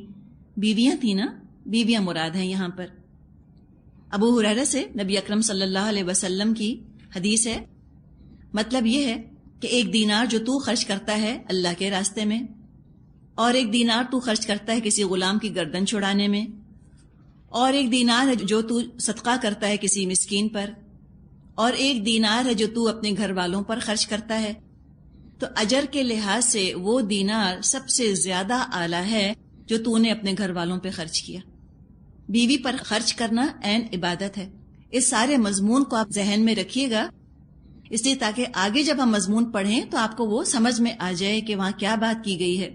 بیویاں تھیں نا، بیویاں مراد ہیں یہاں پر۔ ابو ہریرہ سے نبی اکرم صلی اللہ علیہ وسلم کی حدیث ہے، مطلب یہ ہے کہ ایک دینار جو تو خرچ کرتا ہے اللہ کے راستے میں، اور ایک دینار تو خرچ کرتا ہے کسی غلام کی گردن چھڑانے میں، اور ایک دینار ہے جو تو صدقہ کرتا ہے کسی مسکین پر، اور ایک دینار ہے جو تو اپنے گھر والوں پر خرچ کرتا ہے، تو اجر کے لحاظ سے وہ دینار سب سے زیادہ اعلیٰ ہے جو تو نے اپنے گھر والوں پہ خرچ کیا۔ بیوی پر خرچ کرنا عین عبادت ہے۔ اس سارے مضمون کو آپ ذہن میں رکھیے گا، اس لیے تاکہ آگے جب ہم مضمون پڑھیں تو آپ کو وہ سمجھ میں آ جائے کہ وہاں کیا بات کی گئی ہے۔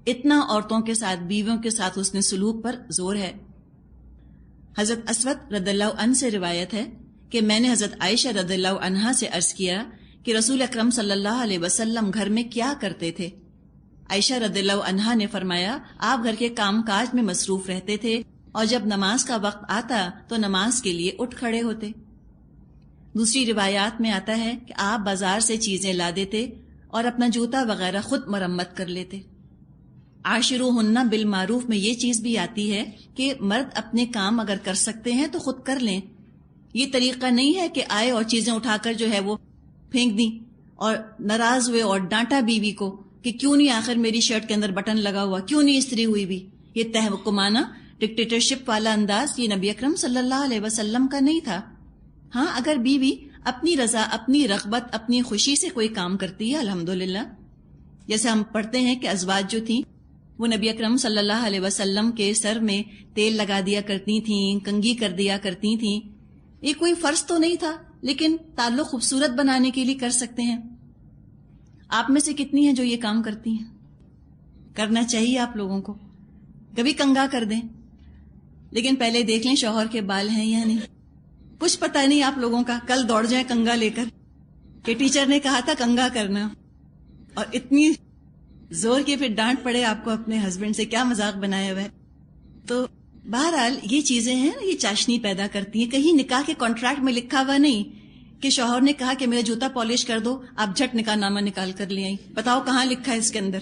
اتنا عورتوں کے ساتھ، بیویوں کے ساتھ حسن سلوک پر زور ہے۔ حضرت اسود رضی اللہ عنہ سے روایت ہے کہ میں نے حضرت عائشہ رضی اللہ عنہا سے عرض کیا کہ رسول اکرم صلی اللہ علیہ وسلم گھر میں کیا کرتے تھے؟ عائشہ رضی اللہ عنہا نے فرمایا آپ گھر کے کام کاج میں مصروف رہتے تھے، اور جب نماز کا وقت آتا تو نماز کے لیے اٹھ کھڑے ہوتے۔ دوسری روایات میں آتا ہے کہ آپ بازار سے چیزیں لا دیتے اور اپنا جوتا وغیرہ خود مرمت کر لیتے۔ عاشروہن بالمعروف میں یہ چیز بھی آتی ہے کہ مرد اپنے کام اگر کر سکتے ہیں تو خود کر لیں۔ یہ طریقہ نہیں ہے کہ آئے اور چیزیں اٹھا کر جو ہے وہ پھینک دیں اور ناراض ہوئے اور ڈانٹا بیوی کو کہ کیوں نہیں آخر میری شرٹ کے اندر بٹن لگا ہوا، کیوں نہیں استری ہوئی بھی۔ یہ تحکمانہ ڈکٹیٹرشپ والا انداز یہ نبی اکرم صلی اللہ علیہ وسلم کا نہیں تھا۔ ہاں، اگر بیوی اپنی رضا، اپنی رغبت، اپنی خوشی سے کوئی کام کرتی ہے الحمدللہ، جیسے ہم پڑھتے ہیں کہ ازواج جو تھیں وہ نبی اکرم صلی اللہ علیہ وسلم کے سر میں تیل لگا دیا کرتی تھیں، کنگھی کر دیا کرتی تھیں۔ یہ کوئی فرض تو نہیں تھا، لیکن تعلق خوبصورت بنانے کے لیے کر سکتے ہیں۔ آپ میں سے کتنی ہیں جو یہ کام کرتی ہیں؟ کرنا چاہیے آپ لوگوں کو، کبھی کنگھا کر دیں، لیکن پہلے دیکھ لیں شوہر کے بال ہیں یا نہیں۔ کچھ پتہ نہیں آپ لوگوں کا، کل دوڑ جائیں کنگھا لے کر کہ ٹیچر نے کہا تھا کنگھا کرنا، اور اتنی زور کی پھر ڈانٹ پڑے آپ کو اپنے ہسبینڈ سے، کیا مذاق بنایا ہوا ہے۔ تو بہرحال یہ چیزیں ہیں، یہ چاشنی پیدا کرتی ہیں۔ کہیں نکاح کے کانٹریکٹ میں لکھا ہوا نہیں کہ شوہر نے کہا کہ میرا جوتا پالش کر دو، آپ جھٹ نکاح نامہ نکال کر لے آئی، بتاؤ کہاں لکھا ہے اس کے اندر۔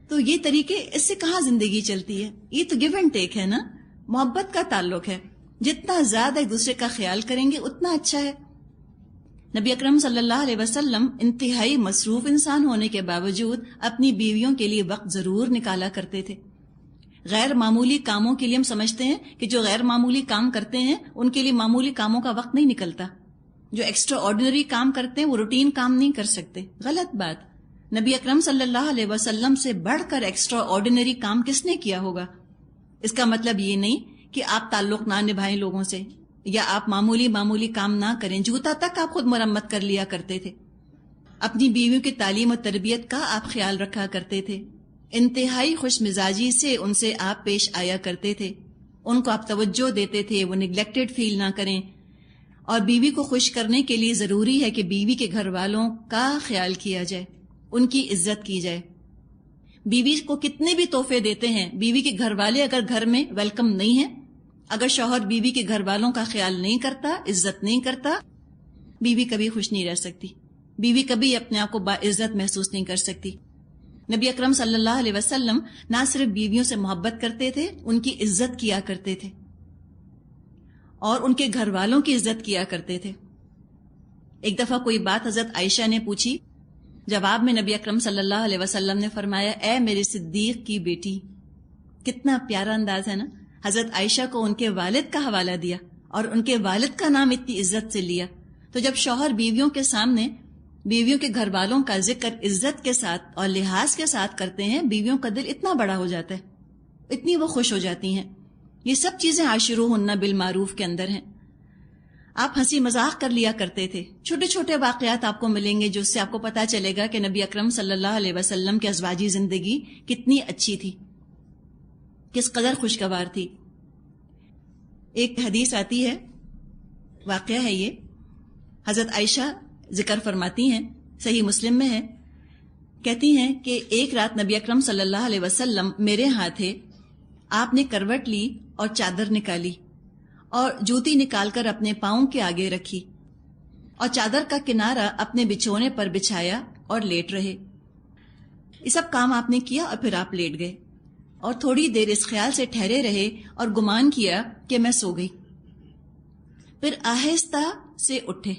تو یہ طریقے، اس سے کہاں زندگی چلتی ہے؟ یہ تو گیو اینڈ ٹیک ہے نا، محبت کا تعلق ہے۔ جتنا زیادہ ایک دوسرے کا خیال کریں گے اتنا اچھا ہے۔ نبی اکرم صلی اللہ علیہ وسلم انتہائی مصروف انسان ہونے کے باوجود اپنی بیویوں کے لیے وقت ضرور نکالا کرتے تھے۔ غیر معمولی کاموں کے لیے ہم سمجھتے ہیں کہ جو غیر معمولی کام کرتے ہیں ان کے لیے معمولی کاموں کا وقت نہیں نکلتا، جو ایکسٹرا آرڈینری کام کرتے ہیں وہ روٹین کام نہیں کر سکتے۔ غلط بات۔ نبی اکرم صلی اللہ علیہ وسلم سے بڑھ کر ایکسٹرا آرڈینری کام کس نے کیا ہوگا؟ اس کا مطلب یہ نہیں کہ آپ تعلق نہ نبھائیں لوگوں سے، یا آپ معمولی کام نہ کریں۔ جوتا تک آپ خود مرمت کر لیا کرتے تھے۔ اپنی بیویوں کی تعلیم و تربیت کا آپ خیال رکھا کرتے تھے۔ انتہائی خوش مزاجی سے ان سے آپ پیش آیا کرتے تھے، ان کو آپ توجہ دیتے تھے، وہ نگلیکٹڈ فیل نہ کریں۔ اور بیوی کو خوش کرنے کے لیے ضروری ہے کہ بیوی کے گھر والوں کا خیال کیا جائے، ان کی عزت کی جائے۔ بیوی کو کتنے بھی تحفے دیتے ہیں، بیوی کے گھر والے اگر گھر میں ویلکم نہیں ہیں، اگر شوہر بیوی کے گھر والوں کا خیال نہیں کرتا، عزت نہیں کرتا، بیوی کبھی خوش نہیں رہ سکتی، بیوی کبھی اپنے آپ کو باعزت محسوس نہیں کر سکتی۔ نبی اکرم صلی اللہ علیہ وسلم نہ صرف بیویوں سے محبت کرتے تھے، ان کی عزت کیا کرتے تھے اور ان کے گھر والوں کی عزت کیا کرتے تھے۔ ایک دفعہ کوئی بات حضرت عائشہ نے پوچھی، جواب میں نبی اکرم صلی اللہ علیہ وسلم نے فرمایا، اے میرے صدیق کی بیٹی. کتنا پیارا انداز ہے نا. حضرت عائشہ کو ان کے والد کا حوالہ دیا اور ان کے والد کا نام اتنی عزت سے لیا. تو جب شوہر بیویوں کے سامنے بیویوں کے گھر والوں کا ذکر عزت کے ساتھ اور لحاظ کے ساتھ کرتے ہیں، بیویوں کا دل اتنا بڑا ہو جاتا ہے، اتنی وہ خوش ہو جاتی ہیں. یہ سب چیزیں عاشروہن بالمعروف کے اندر ہیں. آپ ہنسی مذاق کر لیا کرتے تھے. چھوٹے چھوٹے واقعات آپ کو ملیں گے جس سے آپ کو پتا چلے گا کہ نبی اکرم صلی اللہ علیہ وسلم کی ازواجی زندگی کتنی اچھی تھی، کس قدر خوشگوار تھی. ایک حدیث آتی ہے، واقعہ ہے یہ، حضرت عائشہ ذکر فرماتی ہیں، صحیح مسلم میں ہے، کہتی ہیں کہ ایک رات نبی اکرم صلی اللہ علیہ وسلم میرے ہاں تھے. آپ نے کروٹ لی اور چادر نکالی اور جوتی نکال کر اپنے پاؤں کے آگے رکھی اور چادر کا کنارہ اپنے بچھونے پر بچھایا اور لیٹ رہے. یہ سب کام آپ نے کیا اور پھر آپ لیٹ گئے اور تھوڑی دیر اس خیال سے ٹھہرے رہے اور گمان کیا کہ میں سو گئی. پھر آہستہ سے اٹھے.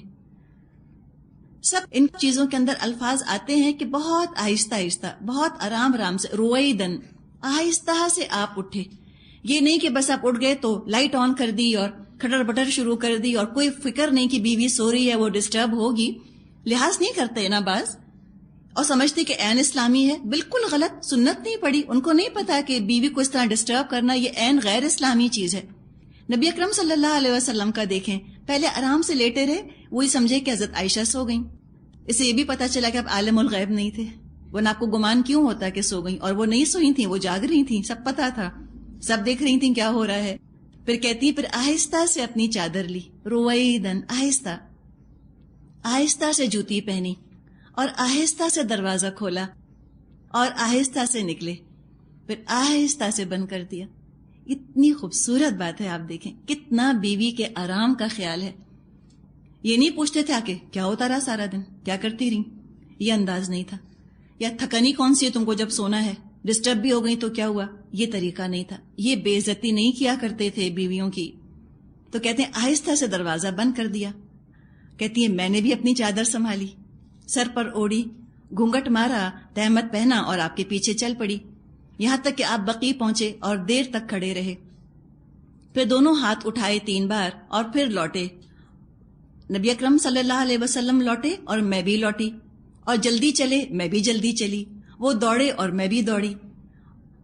سب ان چیزوں کے اندر الفاظ آتے ہیں کہ بہت آہستہ آہستہ، بہت آرام آرام سے، رویدن، آہستہ سے آپ اٹھے. یہ نہیں کہ بس آپ اٹھ گئے تو لائٹ آن کر دی اور کھٹر بٹر شروع کر دی اور کوئی فکر نہیں کہ بیوی سو رہی ہے، وہ ڈسٹرب ہوگی. لحاظ نہیں کرتے نا باز، اور سمجھتے کہ عین اسلامی ہے. بالکل غلط، سنت نہیں پڑھی، ان کو نہیں پتا کہ بیوی کو اس طرح ڈسٹرب کرنا یہ عین غیر اسلامی چیز ہے. نبی اکرم صلی اللہ علیہ وسلم کا دیکھیں، پہلے آرام سے لیٹے رہے، وہی سمجھے کہ حضرت عائشہ سو گئیں. اسے یہ بھی پتا چلا کہ آپ عالم الغیب نہیں تھے، ورنہ آپ کو گمان کیوں ہوتا کہ سو گئیں. اور وہ نہیں سوئی تھیں، وہ جاگ رہی تھیں، سب پتا تھا، سب دیکھ رہی تھیں کیا ہو رہا ہے. پھر کہتی، پھر آہستہ سے اپنی چادر لی، رویدن، آہستہ آہستہ سے جوتی پہنی اور آہستہ سے دروازہ کھولا اور آہستہ سے نکلے، پھر آہستہ سے بند کر دیا. اتنی خوبصورت بات ہے. آپ دیکھیں کتنا بیوی کے آرام کا خیال ہے. یہ نہیں پوچھتے تھے کہ کیا ہوتا رہا سارا دن، کیا کرتی رہی، یہ انداز نہیں تھا. یا تھکنی کون سی ہے تم کو جب سونا ہے، ڈسٹرب بھی ہو گئی تو کیا ہوا، یہ طریقہ نہیں تھا. یہ بے عزتی نہیں کیا کرتے تھے بیویوں کی. تو کہتے ہیں آہستہ سے دروازہ بند کر دیا. کہتی ہے میں نے بھی اپنی چادر سنبھالی، سر پر اوڑی، گھونگھٹ مارا، تہمت پہنا اور آپ کے پیچھے چل پڑی، یہاں تک کہ آپ بقیع پہنچے اور دیر تک کھڑے رہے. پھر دونوں ہاتھ اٹھائے 3 بار اور پھر لوٹے. نبی اکرم صلی اللہ علیہ وسلم لوٹے اور میں بھی لوٹی، اور جلدی چلے، میں بھی جلدی چلی. وہ دوڑے اور میں بھی دوڑی،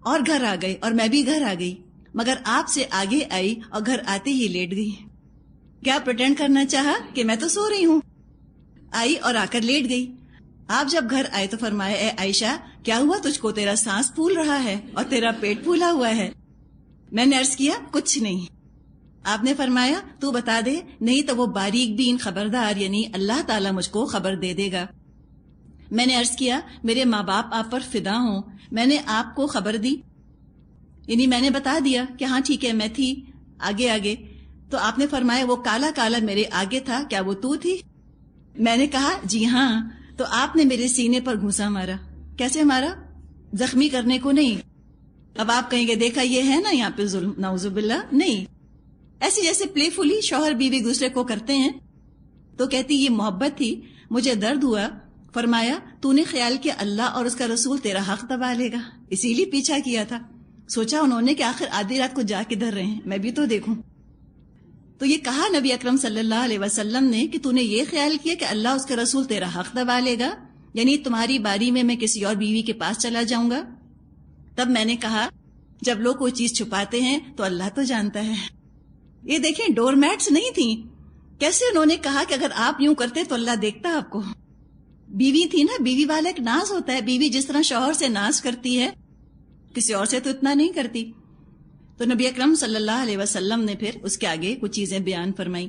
اور گھر آ گئے اور میں بھی گھر آ گئی، مگر آپ سے آگے آئی اور گھر آتے ہی لیٹ گئی. کیا پریٹینڈ کرنا چاہا کہ میں تو سو رہی ہوں. آئی اور آ کر لیٹ گئی. آپ جب گھر آئے تو فرمایا، اے عائشہ کیا ہوا تجھ کو، تیرا سانس پھول رہا ہے اور تیرا پیٹ پھولا ہوا ہے. میں نے عرض کیا کچھ نہیں. آپ نے فرمایا تو بتا دے، نہیں تو وہ باریک بین خبردار یعنی اللہ تعالیٰ مجھ کو خبر دے دے گا. میں نے عرض کیا میرے ماں باپ آپ پر فدا ہوں، میں نے آپ کو خبر دی، یعنی میں نے بتا دیا کہ ہاں ٹھیک ہے میں تھی آگے آگے. تو آپ نے فرمایا وہ کالا کالا میرے آگے تھا، کیا وہ تو تھی؟ میں نے کہا جی ہاں. تو آپ نے میرے سینے پر گھونسا مارا. کیسے مارا؟ زخمی کرنے کو نہیں. اب آپ کہیں گے دیکھا یہ ہے نا یہاں پہ ظلم، نعوذ باللہ. نہیں، ایسے جیسے پلے فلی شوہر بیوی دوسرے کو کرتے ہیں. تو کہتی یہ محبت تھی، مجھے درد ہوا. فرمایا تو نے خیال کیا اللہ اور اس کا رسول تیرا حق دبا لے گا، اسی لیے پیچھا کیا تھا. سوچا انہوں نے کہ آخر آدھی رات کو جا کے دھر رہے ہیں، میں بھی تو دیکھوں. تو یہ کہا نبی اکرم صلی اللہ علیہ وسلم نے کہ تو نے یہ خیال کیا کہ اللہ اس کا رسول تیرا حق دبا لے گا، یعنی تمہاری باری میں کسی اور بیوی کے پاس چلا جاؤں گا. تب میں نے کہا جب لوگ کوئی چیز چھپاتے ہیں تو اللہ تو جانتا ہے. یہ دیکھیں ڈور میٹس نہیں تھیں، کیسے انہوں نے کہا کہ اگر آپ یوں کرتے تو اللہ دیکھتا آپ کو. بیوی تھی نا، بیوی والا ایک ناز ہوتا ہے. بیوی جس طرح شوہر سے ناز کرتی ہے کسی اور سے تو اتنا نہیں کرتی. تو نبی اکرم صلی اللہ علیہ وسلم نے پھر اس کے آگے کچھ چیزیں بیان فرمائی.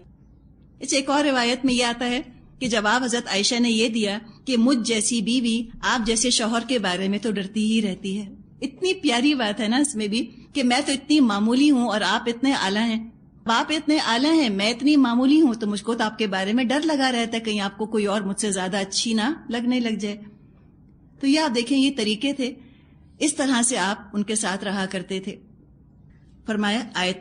اس ایک اور روایت میں یہ آتا ہے کہ جواب حضرت عائشہ نے یہ دیا کہ مجھ جیسی بیوی آپ جیسے شوہر کے بارے میں تو ڈرتی ہی رہتی ہے. اتنی پیاری بات ہے نا اس میں بھی کہ میں تو اتنی معمولی ہوں اور آپ اتنے اعلیٰ ہیں. آپ اتنے اعلیٰ ہیں، میں اتنی معمولی ہوں، تو مجھ کو تو آپ کے بارے میں ڈر لگا رہتا ہے کہیں آپ کو کوئی اور مجھ سے زیادہ اچھی نہ لگنے لگ جائے. تو یہ آپ دیکھیں یہ طریقے تھے، اس طرح سے آپ ان کے ساتھ رہا کرتے تھے. فرمایا آیت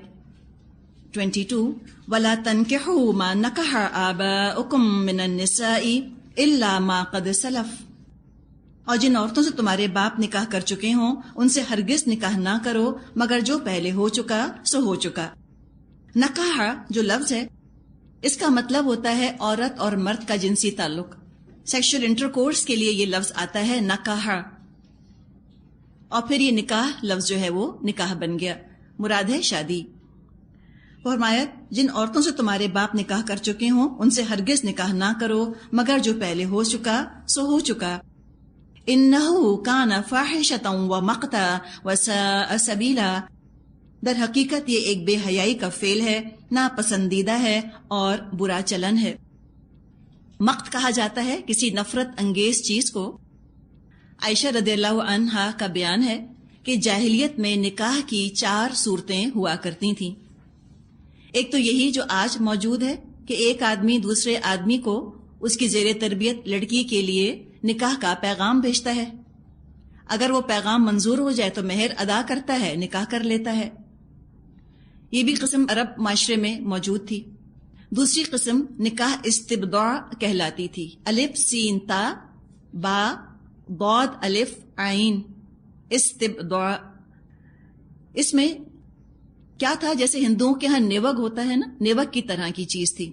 22 وَلَا تَنْكِحُوا مَا نَكَحَ آبَاؤُكُم مِّنَ النِّسَاءِ إِلَّا مَا قَدْ سَلَفَ، اور جن عورتوں سے تمہارے باپ نکاح کر چکے ہوں ان سے ہرگز نکاح نہ کرو مگر جو پہلے ہو چکا سو ہو چکا۔ نکاح جو لفظ ہے اس کا مطلب ہوتا ہے عورت اور مرد کا جنسی تعلق، سیکشل انٹرکورس کے لیے یہ لفظ آتا ہے نکاح، اور پھر یہ نکاح لفظ جو ہے وہ نکاح بن گیا، مراد ہے شادی۔ فرمایا جن عورتوں سے تمہارے باپ نکاح کر چکے ہوں ان سے ہرگز نکاح نہ کرو مگر جو پہلے ہو چکا سو ہو چکا۔ انہو کان فاحشۃ ومقتا وساء سبیلا، در حقیقت یہ ایک بے حیائی کا فعل ہے، ناپسندیدہ ہے اور برا چلن ہے۔ مقت کہا جاتا ہے کسی نفرت انگیز چیز کو۔ عائشہ رضی اللہ عنہا کا بیان ہے کہ جاہلیت میں نکاح کی 4 صورتیں ہوا کرتی تھیں۔ ایک تو یہی جو آج موجود ہے کہ ایک آدمی دوسرے آدمی کو اس کی زیر تربیت لڑکی کے لیے نکاح کا پیغام بھیجتا ہے، اگر وہ پیغام منظور ہو جائے تو مہر ادا کرتا ہے، نکاح کر لیتا ہے۔ یہ بھی قسم عرب معاشرے میں موجود تھی۔ دوسری قسم نکاح استبداع کہلاتی تھی، الف سین تا با ضاد الف عین، استبداع۔ اس میں کیا تھا، جیسے ہندوؤں کے ہاں نیوگ ہوتا ہے نا، نیوگ کی طرح کی چیز تھی۔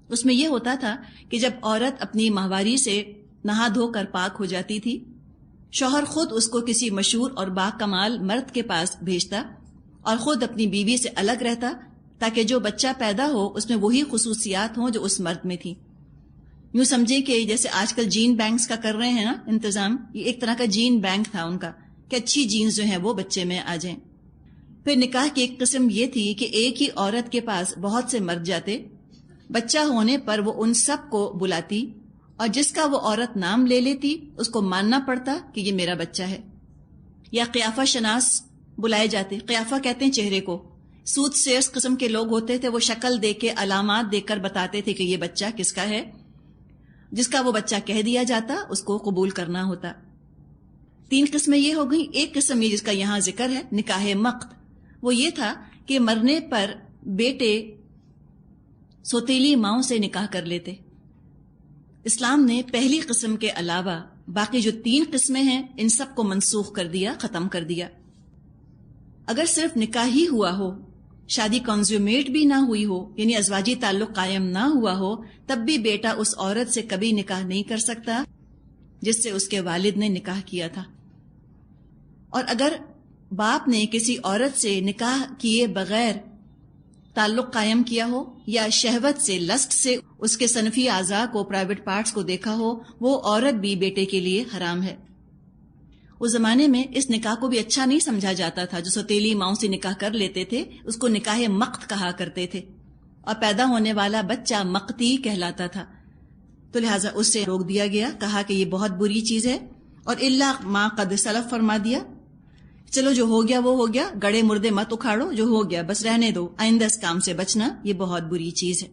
اس میں یہ ہوتا تھا کہ جب عورت اپنی ماہواری سے نہا دھو کر پاک ہو جاتی تھی، شوہر خود اس کو کسی مشہور اور با کمال مرد کے پاس بھیجتا اور خود اپنی بیوی سے الگ رہتا تاکہ جو بچہ پیدا ہو اس میں وہی خصوصیات ہوں جو اس مرد میں تھی۔ یوں سمجھے کہ جیسے آج کل جین بینکس کا کر رہے ہیں نا انتظام، یہ ایک طرح کا جین بینک تھا ان کا کہ اچھی جینز جو ہیں وہ بچے میں آ جائیں۔ پھر نکاح کی ایک قسم یہ تھی کہ ایک ہی عورت کے پاس بہت سے مرد جاتے، بچہ ہونے پر وہ ان سب کو بلاتی اور جس کا وہ عورت نام لے لیتی اس کو ماننا پڑتا کہ یہ میرا بچہ ہے۔ یا قیافہ شناس بلائے جاتے، قیافہ کہتے ہیں چہرے کو، سود سیرس قسم کے لوگ ہوتے تھے، وہ شکل دیکھ کے علامات دیکھ کر بتاتے تھے کہ یہ بچہ کس کا ہے، جس کا وہ بچہ کہہ دیا جاتا اس کو قبول کرنا ہوتا۔ 3 قسمیں یہ ہو گئیں۔ ایک قسم یہ جس کا یہاں ذکر ہے نکاح مقت، وہ یہ تھا کہ مرنے پر بیٹے سوتیلی ماؤں سے نکاح کر لیتے۔ اسلام نے پہلی قسم کے علاوہ باقی جو 3 قسمیں ہیں ان سب کو منسوخ کر دیا، ختم کر دیا۔ اگر صرف نکاح ہی ہوا ہو، شادی کنزیومیٹ بھی نہ ہوئی ہو، یعنی ازواجی تعلق قائم نہ ہوا ہو، تب بھی بیٹا اس عورت سے کبھی نکاح نہیں کر سکتا جس سے اس کے والد نے نکاح کیا تھا۔ اور اگر باپ نے کسی عورت سے نکاح کیے بغیر تعلق قائم کیا ہو یا شہوت سے، لسٹ سے اس کے صنفی اعضاء کو، پرائیویٹ پارٹس کو دیکھا ہو، وہ عورت بھی بیٹے کے لیے حرام ہے۔ اس زمانے میں اس نکاح کو بھی اچھا نہیں سمجھا جاتا تھا۔ جو سوتیلی ماؤں سے نکاح کر لیتے تھے اس کو نکاح مقت کہا کرتے تھے، اور پیدا ہونے والا بچہ مقتی کہلاتا تھا، تو لہٰذا اس سے روک دیا گیا، کہا کہ یہ بہت بری چیز ہے۔ اور الا ما قد سلف فرما دیا، چلو جو ہو گیا وہ ہو گیا، گڑے مردے مت اکھاڑو، جو ہو گیا بس رہنے دو، آئندہ اس کام سے بچنا، یہ بہت بری چیز ہے۔